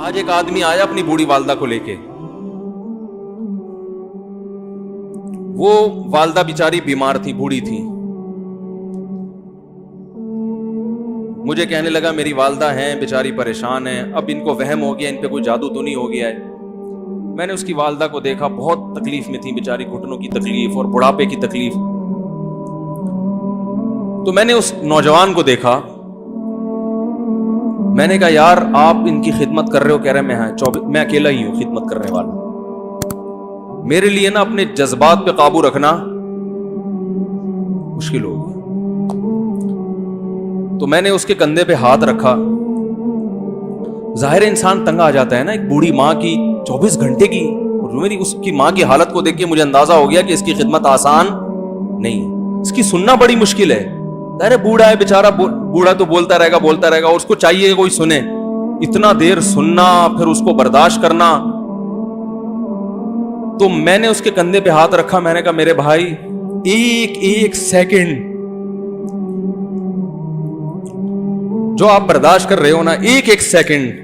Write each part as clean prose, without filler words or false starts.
آج ایک آدمی آیا اپنی بوڑھی والدہ کو لے کے. وہ والدہ بیچاری بیمار تھی, بوڑھی تھی. مجھے کہنے لگا میری والدہ ہیں بیچاری پریشان ہیں, اب ان کو وہم ہو گیا, ان پہ کوئی جادو تو نہیں ہو گیا ہے. میں نے اس کی والدہ کو دیکھا, بہت تکلیف میں تھی بیچاری, گھٹنوں کی تکلیف اور بڑھاپے کی تکلیف. تو میں نے اس نوجوان کو دیکھا, میں نے کہا یار آپ ان کی خدمت کر رہے ہو؟ کہہ رہے میں اکیلا ہی ہوں خدمت کرنے والا. میرے لیے نا اپنے جذبات پہ قابو رکھنا مشکل ہو گیا. تو میں نے اس کے کندھے پہ ہاتھ رکھا. ظاہر انسان تنگ آ جاتا ہے نا, ایک بوڑھی ماں کی 24 گھنٹے کی, میری اس کی ماں کی حالت کو دیکھ کے مجھے اندازہ ہو گیا کہ اس کی خدمت آسان نہیں ہے, اس کی سننا بڑی مشکل ہے. ظاہر بوڑھا ہے بیچارہ, بوڑھا تو بولتا رہے گا, اور اس کو چاہیے کہ کوئی سنے. اتنا دیر سننا, پھر اس کو برداشت کرنا. تو میں نے اس کے کندھے پہ ہاتھ رکھا, میں نے کہا میرے بھائی ایک سیکنڈ جو آپ برداشت کر رہے ہو نا, ایک سیکنڈ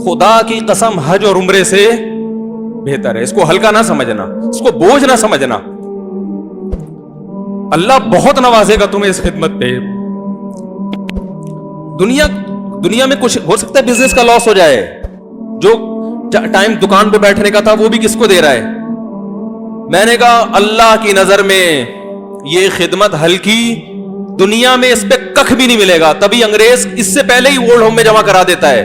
خدا کی قسم حج اور عمرے سے بہتر ہے. اس کو ہلکا نہ سمجھنا, اس کو بوجھ نہ سمجھنا. اللہ بہت نوازے گا تمہیں اس خدمت پہ. دنیا میں کچھ ہو سکتا ہے بزنس کا لاس ہو جائے, جو ٹائم دکان پہ بیٹھنے کا تھا وہ بھی کس کو دے رہا ہے. میں نے کہا اللہ کی نظر میں یہ خدمت ہلکی, دنیا میں اس پہ کخ بھی نہیں ملے گا. تبھی انگریز اس سے پہلے ہی اولڈ ہوم میں جمع کرا دیتا ہے,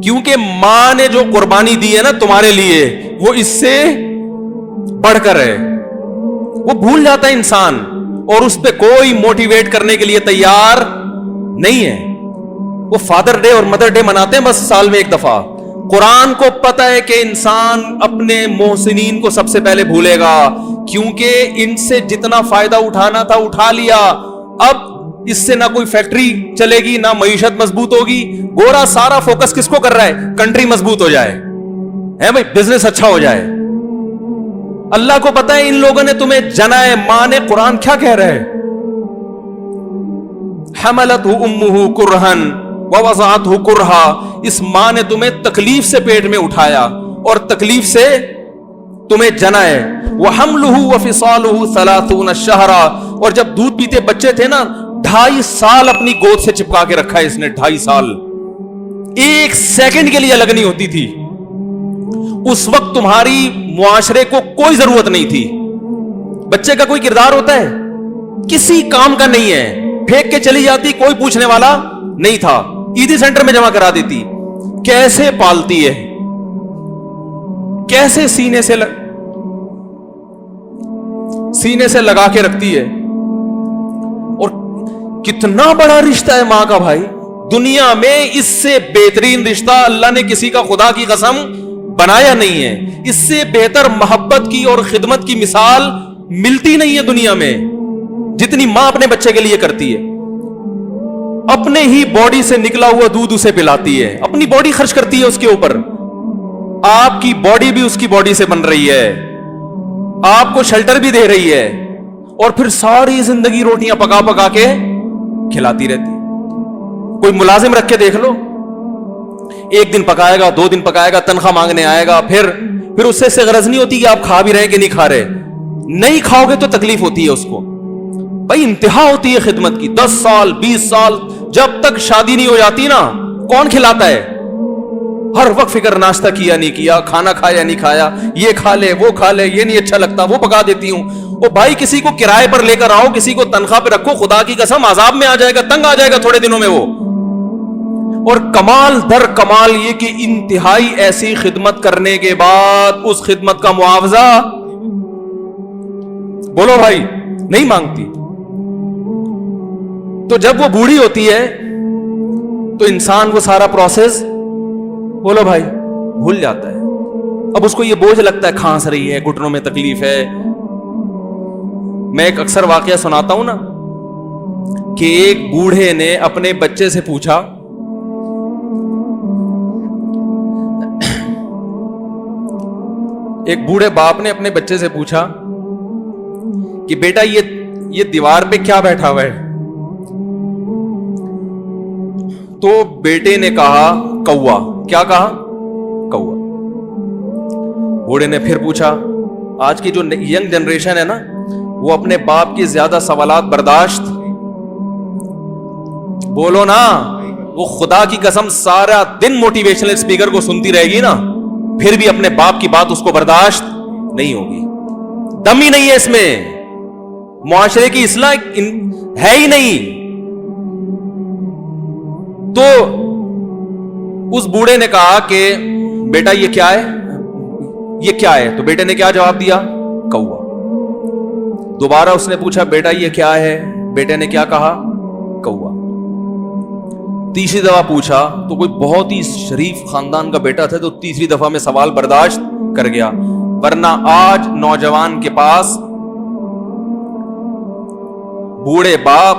کیونکہ ماں نے جو قربانی دی ہے نا تمہارے لیے, وہ اس سے بڑھ کر ہے. وہ بھول جاتا ہے انسان, اور اس پہ کوئی موٹیویٹ کرنے کے لیے تیار نہیں ہے. وہ فادر ڈے اور مدر ڈے مناتے ہیں بس سال میں ایک دفعہ. قرآن کو پتا ہے کہ انسان اپنے محسنین کو سب سے پہلے بھولے گا, کیونکہ ان سے جتنا فائدہ اٹھانا تھا اٹھا لیا. اب اس سے نہ کوئی فیکٹری چلے گی, نہ معیشت مضبوط ہوگی. گورا سارا فوکس کس کو کر رہا ہے؟ کنٹری مضبوط ہو جائے, ہے بھائی, بزنس اچھا ہو جائے. اللہ کو پتا ہے ان لوگوں نے تمہیں جنا ہے. ماں نے, قرآن کیا کہہ رہا ہے؟ حملتہ امہ کرہن ووضعتہ کرہا. اس ماں نے تمہیں تکلیف سے پیٹ میں اٹھایا اور تکلیف سے تمہیں جنا ہے. وحملہ وفصالہ 30 شہرا. اور جب دودھ پیتے بچے تھے نا, 2.5 سال اپنی گود سے چپکا کے رکھا ہے اس نے. 2.5 سال, ایک سیکنڈ کے لیے الگ نہیں ہوتی تھی. اس وقت تمہاری معاشرے کو کوئی ضرورت نہیں تھی. بچے کا کوئی کردار ہوتا ہے؟ کسی کام کا نہیں ہے. پھینک کے چلی جاتی, کوئی پوچھنے والا نہیں تھا. عیدی سینٹر میں جمع کرا دیتی. کیسے پالتی ہے, کیسے سینے سے لگا کے رکھتی ہے. اور کتنا بڑا رشتہ ہے ماں کا بھائی. دنیا میں اس سے بہترین رشتہ اللہ نے کسی کا خدا کی قسم بنایا نہیں ہے. اس سے بہتر محبت کی اور خدمت کی مثال ملتی نہیں ہے دنیا میں, جتنی ماں اپنے بچے کے لیے کرتی ہے. اپنے ہی باڈی سے نکلا ہوا دودھ اسے پلاتی ہے, اپنی باڈی خرچ کرتی ہے اس کے اوپر. آپ کی باڈی بھی اس کی باڈی سے بن رہی ہے, آپ کو شیلٹر بھی دے رہی ہے, اور پھر ساری زندگی روٹیاں پکا پکا کے کھلاتی رہتی. کوئی ملازم رکھ کے دیکھ لو, 1 دن پکائے گا, 2 دن پکائے گا, تنخواہ مانگنے آئے گا. پھر اس سے غرض نہیں ہوتی کہ آپ کھا بھی رہے کہ نہیں کھا رہے. نہیں کھاؤ گے تو تکلیف ہوتی ہے اس کو. بھائی انتہا ہوتی ہے خدمت کی. 10 سال 20 سال جب تک شادی نہیں ہو جاتی نا, کون کھلاتا ہے؟ ہر وقت فکر, ناشتہ کیا نہیں کیا, کھانا کھایا نہیں کھایا, یہ کھا لے وہ کھا لے, یہ نہیں اچھا لگتا وہ پکا دیتی ہوں. او بھائی کسی کو کرائے پر لے کر آؤ, کسی کو تنخواہ پہ رکھو, خدا کی قسم عذاب میں آ جائے گا, تنگ آ جائے گا تھوڑے دنوں میں وہ. اور کمال در کمال یہ کہ انتہائی ایسی خدمت کرنے کے بعد اس خدمت کا معاوضہ بولو بھائی نہیں مانگتی. تو جب وہ بوڑھی ہوتی ہے تو انسان وہ سارا پروسیس بولو بھائی بھول جاتا ہے. اب اس کو یہ بوجھ لگتا ہے, کھانس رہی ہے, گھٹنوں میں تکلیف ہے. میں ایک اکثر واقعہ سناتا ہوں نا, کہ ایک بوڑھے نے اپنے بچے سے پوچھا, ایک بوڑھے باپ نے اپنے بچے سے پوچھا کہ بیٹا یہ دیوار پہ کیا بیٹھا ہوا ہے؟ تو بیٹے نے کہا کوا. کیا کہا؟ کوا. بوڑھے نے پھر پوچھا. آج کی جو ینگ جنریشن ہے نا, وہ اپنے باپ کے زیادہ سوالات برداشت, بولو نا, وہ خدا کی قسم سارا دن موٹیویشنل اسپیکر کو سنتی رہے گی نا, پھر بھی اپنے باپ کی بات اس کو برداشت نہیں ہوگی. دم ہی نہیں ہے اس میں, معاشرے کی اصلاح ہے ہی نہیں. تو اس بوڑھے نے کہا کہ بیٹا یہ کیا ہے, یہ کیا ہے؟ تو بیٹے نے کیا جواب دیا؟ کوا. دوبارہ اس نے پوچھا بیٹا یہ کیا ہے؟ بیٹے نے کیا کہا؟ کوا. تیسری دفعہ پوچھا تو کوئی بہت ہی شریف خاندان کا بیٹا تھا, تو تیسری دفعہ میں سوال برداشت کر گیا. ورنہ آج نوجوان کے پاس بوڑھے باپ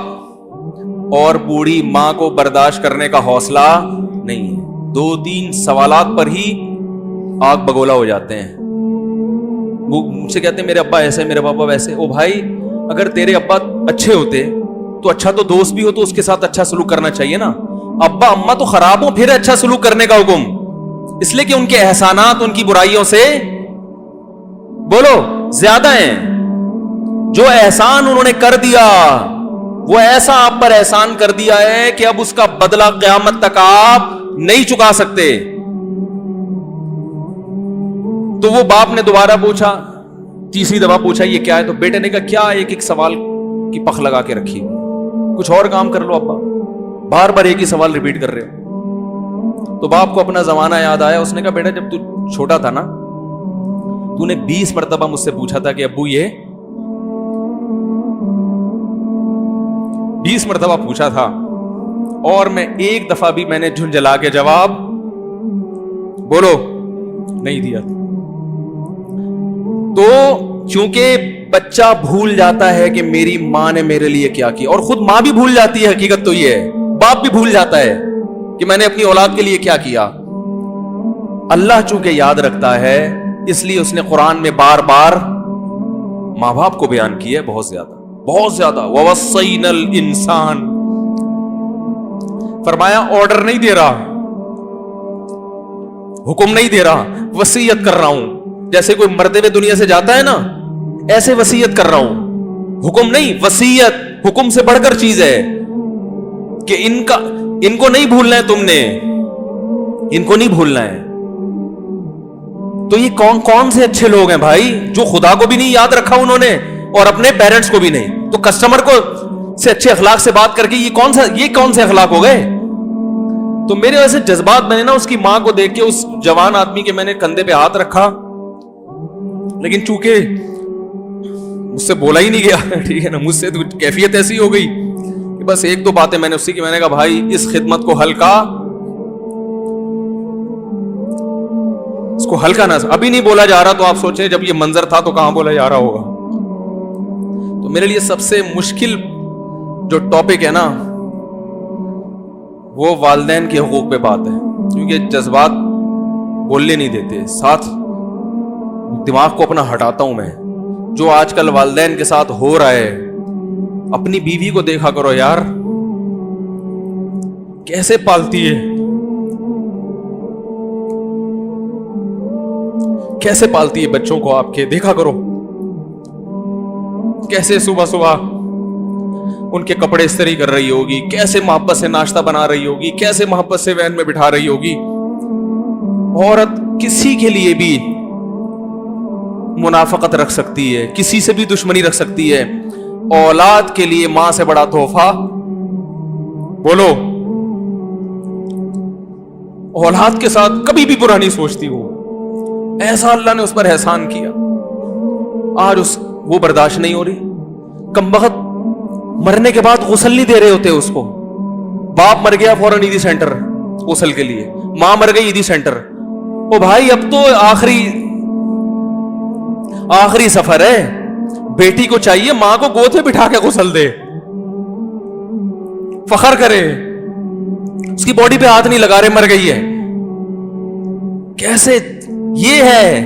اور بوڑھی ماں کو برداشت کرنے کا حوصلہ نہیں ہے. 2-3 سوالات پر ہی آگ بگولا ہو جاتے ہیں. وہ مجھ سے کہتے ہیں میرے ابا ایسے, میرے پاپا ویسے. او بھائی, اگر تیرے ابا اچھے ہوتے تو اچھا تو دوست بھی ہو تو اس کے ساتھ اچھا سلوک کرنا چاہیے نا. ابا اما تو خراب ہو پھر اچھا سلوک کرنے کا حکم, اس لیے کہ ان کے احسانات ان کی برائیوں سے بولو زیادہ ہیں. جو احسان انہوں نے کر دیا وہ ایسا آپ پر احسان کر دیا ہے کہ اب اس کا بدلہ قیامت تک آپ نہیں چکا سکتے. تو وہ باپ نے دوبارہ پوچھا, تیسری دفعہ پوچھا یہ کیا ہے؟ تو بیٹے نے کہا کیا ایک ایک سوال کی پخ لگا کے رکھی, کچھ اور کام کر لو ابا, بار بار ایک ہی سوال ریپیٹ کر رہے ہو. تو باپ کو اپنا زمانہ یاد آیا. اس نے کہا بیٹا جب تو چھوٹا تھا نا, تو نے 20 مرتبہ مجھ سے پوچھا تھا کہ ابو یہ 20 مرتبہ پوچھا تھا, اور میں ایک دفعہ بھی میں نے جھنجھلا کے جواب بولو نہیں دیا. تو چونکہ بچہ بھول جاتا ہے کہ میری ماں نے میرے لیے کیا کیا, اور خود ماں بھی بھول جاتی ہے, حقیقت تو یہ ہے باپ بھی بھول جاتا ہے کہ میں نے اپنی اولاد کے لیے کیا کیا. اللہ چونکہ یاد رکھتا ہے اس لیے اس نے قرآن میں بار بار ماں باپ کو بیان کیا ہے, بہت زیادہ بہت زیادہ. وَوَصَّيْنَا الْإِنسَانَ, فرمایا آرڈر نہیں دے رہا, حکم نہیں دے رہا, وصیت کر رہا ہوں. جیسے کوئی مرتے ہوئے دنیا سے جاتا ہے نا, ایسے وصیت کر رہا ہوں, حکم نہیں. وصیت حکم سے بڑھ کر چیز ہے کہ ان کو نہیں بھولنا ہے, تم نے ان کو نہیں بھولنا ہے. تو یہ کون سے اچھے لوگ ہیں بھائی جو خدا کو بھی نہیں یاد رکھا انہوں نے اور اپنے پیرنٹس کو بھی نہیں. تو کسٹمر کو سے اچھے اخلاق سے بات کر کے یہ کون سے اخلاق ہو گئے؟ تو میرے ویسے جذبات میں نے نا اس کی ماں کو دیکھ کے اس جوان آدمی کے میں نے کندھے پہ ہاتھ رکھا, لیکن چونکہ مجھ سے بولا ہی نہیں گیا, ٹھیک ہے نا, مجھ سے تو کیفیت ایسی ہو گئی کہ بس ایک دو باتیں میں نے اسی کی, میں نے کہا بھائی اس خدمت کو ہلکا, اس کو ہلکا نہ, ابھی نہیں بولا جا رہا تو آپ سوچیں جب یہ منظر تھا تو کہاں بولا جا رہا ہوگا. تو میرے لیے سب سے مشکل جو ٹاپک ہے نا وہ والدین کے حقوق پہ بات ہے, کیونکہ جذبات بولنے نہیں دیتے, ساتھ دماغ کو اپنا ہٹاتا ہوں میں. جو آج کل والدین کے ساتھ ہو رہا ہے, اپنی بیوی کو دیکھا کرو یار, کیسے پالتی ہے, کیسے پالتی ہے بچوں کو آپ کے, دیکھا کرو کیسے صبح صبح ان کے کپڑے استری کر رہی ہوگی, کیسے محبت سے ناشتہ بنا رہی ہوگی, کیسے محبت سے وین میں بٹھا رہی ہوگی. عورت کسی کے لیے بھی منافقت رکھ سکتی ہے, کسی سے بھی دشمنی رکھ سکتی ہے. اولاد کے لیے ماں سے بڑا تحفہ بولو, اولاد کے ساتھ کبھی بھی برا نہیں سوچتی وہ, ایسا اللہ نے اس پر احسان کیا. آج وہ برداشت نہیں ہو رہی. کمبخت مرنے کے بعد غسل نہیں دے رہے ہوتے اس کو. باپ مر گیا فوراً عیدی سینٹر غسل کے لیے, ماں مر گئی عیدی سینٹر. او بھائی اب تو آخری سفر ہے, بیٹی کو چاہیے ماں کو گود میں بٹھا کے غسل دے, فخر کرے, اس کی باڈی پہ ہاتھ نہیں لگا رہے, مر گئی ہے. کیسے یہ ہے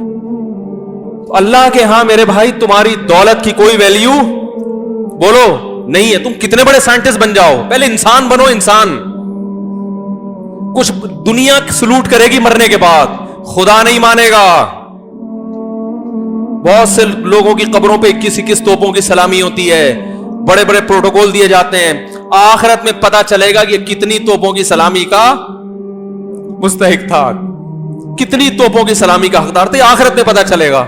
اللہ کے ہاں میرے بھائی, تمہاری دولت کی کوئی ویلیو بولو نہیں ہے. تم کتنے بڑے سائنٹسٹ بن جاؤ, پہلے انسان بنو, انسان. کچھ دنیا سلوٹ کرے گی مرنے کے بعد، خدا نہیں مانے گا. بہت سے لوگوں کی قبروں پہ 21 توپوں کی سلامی ہوتی ہے، بڑے بڑے پروٹوکول دیے جاتے ہیں. آخرت میں پتا چلے گا کہ کتنی توپوں کی سلامی کا مستحق تھا، کتنی توپوں کی سلامی کا حقدار تھے، آخرت میں پتا چلے گا.